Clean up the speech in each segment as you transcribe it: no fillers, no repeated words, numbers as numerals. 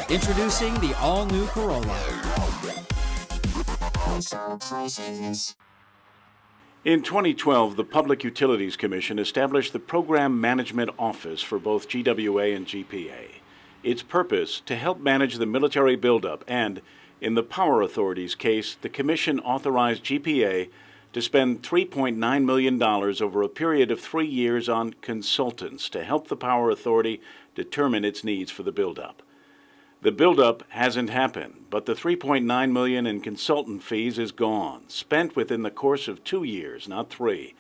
Introducing the all-new Corolla. In 2012, the Public Utilities Commission established the Program Management Office for both GWA and GPA. Its purpose, to help manage the military buildup, and, in the Power Authority's case, the Commission authorized GPA to spend $3.9 million over a period of 3 years on consultants to help the Power Authority determine its needs for the buildup. The buildup hasn't happened, but the $3.9 million in consultant fees is gone, spent within the course of 2 years, not 3.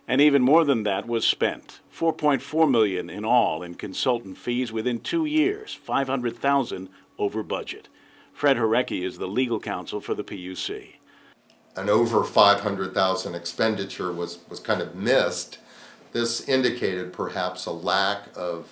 And even more than that was spent, $4.4 million in all in consultant fees within 2 years, $500,000 over budget. Fred Horeky is the legal counsel for the PUC. An over $500,000 expenditure was kind of missed. This indicated perhaps a lack of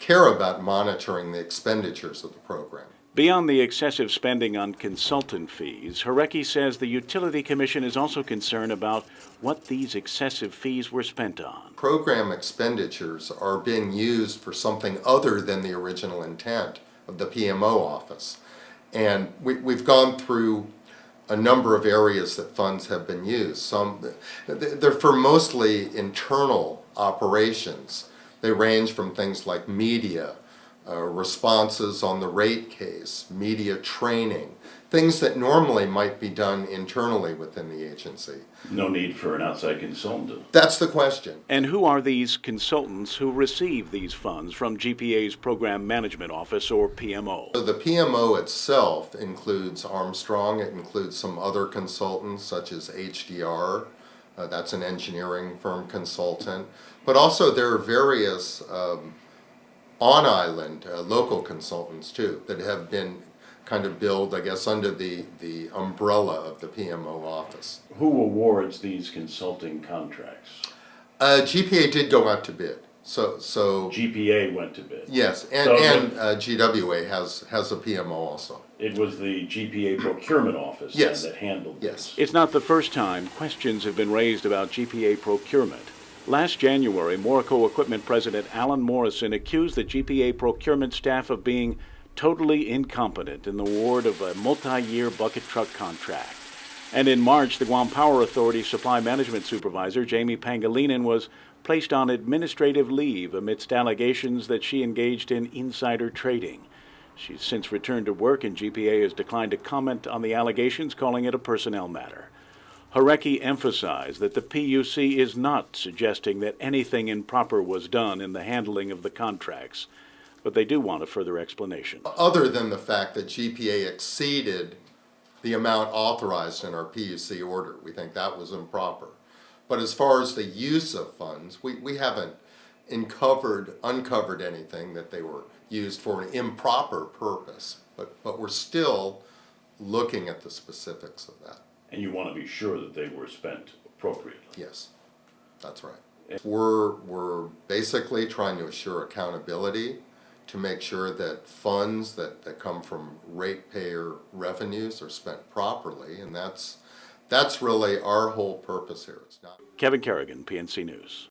care about monitoring the expenditures of the program. Beyond the excessive spending on consultant fees, Horeky says the Utility Commission is also concerned about what these excessive fees were spent on. Program expenditures are being used for something other than the original intent of the PMO office. And we've gone through a number of areas that funds have been used. They're for mostly internal operations. They range from things like media, responses on the rate case, media training, things that normally might be done internally within the agency. No need for an outside consultant. That's the question. And who are these consultants who receive these funds from GPA's Program Management Office, or PMO? So the PMO itself includes Armstrong. It includes some other consultants such as HDR. That's an engineering firm consultant. But also there are various on-island local consultants too that have been kind of billed, I guess, under the umbrella of the PMO office. Who awards these consulting contracts? GPA did go out to bid. So GPA went to bid. Yes, and GWA has a PMO also. It was the GPA procurement office Yes. that handled this. It's not the first time questions have been raised about GPA procurement. Last January, Moreco Equipment President Alan Morrison accused the GPA procurement staff of being totally incompetent in the award of a multi-year bucket truck contract. And in March, the Guam Power Authority Supply Management Supervisor, Jamie Pangilinan, was placed on administrative leave amidst allegations that she engaged in insider trading. She's since returned to work, and GPA has declined to comment on the allegations, calling it a personnel matter. Horeky emphasized that the PUC is not suggesting that anything improper was done in the handling of the contracts, but they do want a further explanation. Other than the fact that GPA exceeded the amount authorized in our PUC order, we think that was improper. But as far as the use of funds, we haven't uncovered anything that they were used for an improper purpose, but we're still looking at the specifics of that. And you want to be sure that they were spent appropriately. Yes, that's right. We're basically trying to assure accountability to make sure that funds that come from ratepayer revenues are spent properly, and that's really our whole purpose here. It's not. Kevin Kerrigan, PNC News.